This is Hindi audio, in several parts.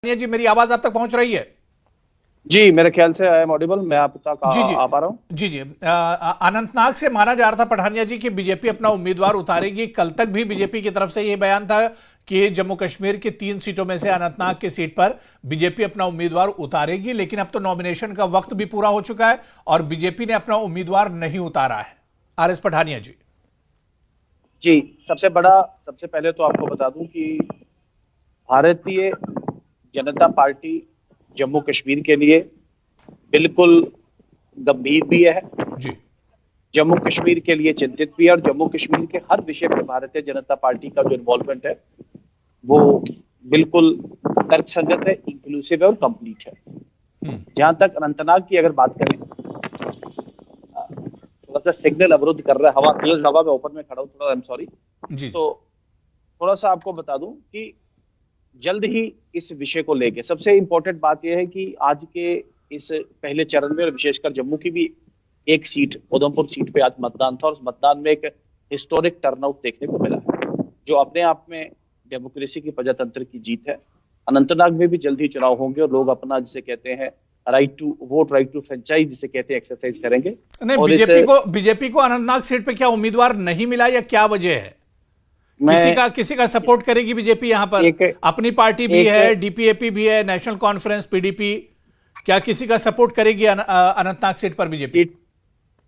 जी, मेरी आवाज आप तक पहुंच रही है? जी, मेरे ख्याल से आई एम ऑडिबल। मैं आप तक जी जी। आ पा रहा हूँ। जी जी। अनंतनाग से माना जा रहा था पठानिया जी कि बीजेपी अपना उम्मीदवार उतारेगी। कल तक भी बीजेपी की तरफ से यह बयान था कि जम्मू कश्मीर की 3 सीटों में से अनंतनाग की सीट पर बीजेपी अपना उम्मीदवार उतारेगी, लेकिन अब तो नॉमिनेशन का वक्त भी पूरा हो चुका है और बीजेपी ने अपना उम्मीदवार नहीं उतारा है। आर एस पठानिया जी। जी, सबसे पहले तो आपको बता दूं कि भारतीय जनता पार्टी जम्मू कश्मीर के लिए बिल्कुल गंभीर भी है, जी जम्मू कश्मीर के लिए चिंतित भी है, और जम्मू कश्मीर के हर विषय में भारतीय जनता पार्टी का जो इन्वॉल्वमेंट है वो बिल्कुल तर्कसंगत है, इंक्लूसिव है और कंप्लीट है। जहां तक अनंतनाग की अगर बात करें, थोड़ा सा सिग्नल अवरुद्ध कर रहा है, हवा तेज हवा में ओपन में खड़ा हूँ, थोड़ा आई एम सॉरी। जी। तो थोड़ा सा आपको बता दूं कि जल्द ही इस विषय को लेके सबसे इंपॉर्टेंट बात यह है कि आज के इस पहले चरण में, और विशेषकर जम्मू की भी एक सीट, उधमपुर सीट पे आज मतदान था, और उस मतदान में एक हिस्टोरिक टर्नआउट देखने को मिला है, जो अपने आप में डेमोक्रेसी की प्रजातंत्र की जीत है। अनंतनाग में भी जल्द ही चुनाव होंगे और लोग अपना, जिसे कहते हैं right to vote, right to franchise जिसे कहते हैं, एक्सरसाइज करेंगे। नहीं, और इस बीजेपी को अनंतनाग सीट पे क्या उम्मीदवार नहीं मिला या क्या वजह है? मैं किसी का सपोर्ट करेगी बीजेपी यहां पर? एक अपनी पार्टी भी एक है, डीपीएपी भी है, नेशनल कॉन्फ्रेंस पीडीपी, क्या किसी का सपोर्ट करेगी अनंतनाग सीट पर बीजेपी?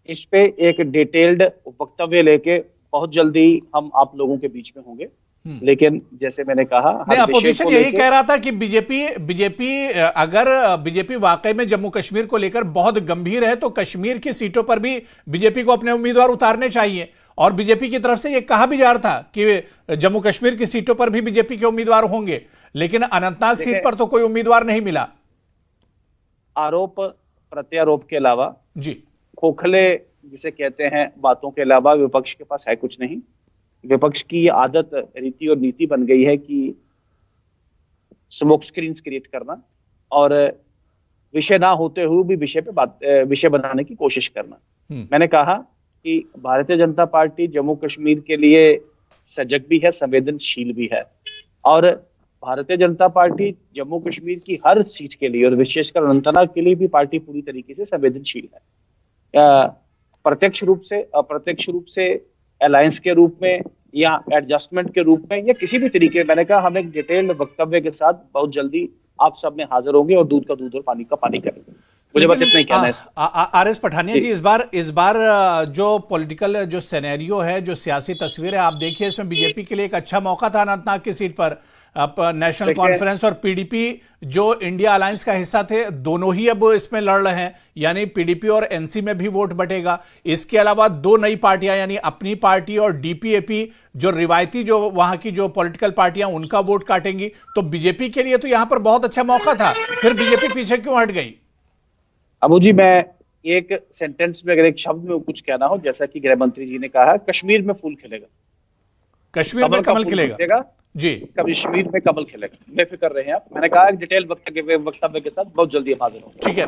इस पे एक डिटेल्ड वक्तव्य लेके बहुत जल्दी हम आप लोगों के बीच में होंगे। लेकिन जैसे मैंने कहा, नहीं, हर विषय अपोजिशन को यही लेके कह रहा था कि बीजेपी अगर बीजेपी वाकई में जम्मू कश्मीर को लेकर बहुत गंभीर है तो कश्मीर की सीटों पर भी बीजेपी को अपने उम्मीदवार उतारने चाहिए। और बीजेपी की तरफ से यह कहा भी जा रहा था कि जम्मू कश्मीर की सीटों पर भी बीजेपी के उम्मीदवार होंगे, लेकिन अनंतनाग सीट देखें, पर तो कोई उम्मीदवार नहीं मिला। आरोप प्रत्यारोप के अलावा, जी खोखले जिसे कहते हैं बातों के अलावा विपक्ष के पास है कुछ नहीं। विपक्ष की ये आदत, रीति और नीति बन गई है कि स्मोक स्क्रीन्स क्रिएट करना और विषय ना होते हुए भी विषय बनाने की कोशिश करना। मैंने कहा कि भारतीय जनता पार्टी जम्मू कश्मीर के लिए सजग भी है, संवेदनशील भी है, और भारतीय जनता पार्टी जम्मू कश्मीर की हर सीट के लिए और विशेषकर अनंतनाग के लिए भी पार्टी पूरी तरीके से संवेदनशील है। प्रत्यक्ष रूप से, अप्रत्यक्ष रूप से, अलायंस के रूप में या एडजस्टमेंट के रूप में, या किसी भी तरीके, मैंने कहा हम एक डिटेल्ड वक्तव्य के साथ बहुत जल्दी आप सब में हाजिर होंगे और दूध का दूध और पानी का पानी करेंगे। मुझे बस इतना ही कहना है। आर एस पठानिया जी, इस बार जो पॉलिटिकल जो सिनेरियो है, जो सियासी तस्वीर है, आप देखिए, इसमें बीजेपी के लिए एक अच्छा मौका था अनंतनाग की सीट पर। अब नेशनल कॉन्फ्रेंस और पीडीपी जो इंडिया अलायंस का हिस्सा थे, दोनों ही अब इसमें लड़ रहे हैं, यानी पीडीपी और एनसी में भी वोट बटेगा। इसके अलावा 2 नई पार्टियां, यानी अपनी पार्टी और डीपीएपी, जो रिवायती जो वहां की जो पॉलिटिकल पार्टियां, उनका वोट काटेंगी। तो बीजेपी के लिए तो यहां पर बहुत अच्छा मौका था, फिर बीजेपी पीछे क्यों हट गई? अबू जी, मैं एक सेंटेंस में अगर एक शब्द में कुछ कहना हो, जैसा कि गृह मंत्री जी ने कहा, कश्मीर में फूल खिलेगा, कश्मीर में कमल का कमल फूल खिलेगा। खिलेगा, जी। कश्मीर में कमल खिलेगा। बेफिक्र रहे हैं आप। मैंने कहा डिटेल वक्तव्य के साथ बहुत जल्दी हम हाजिर होंगे। ठीक है।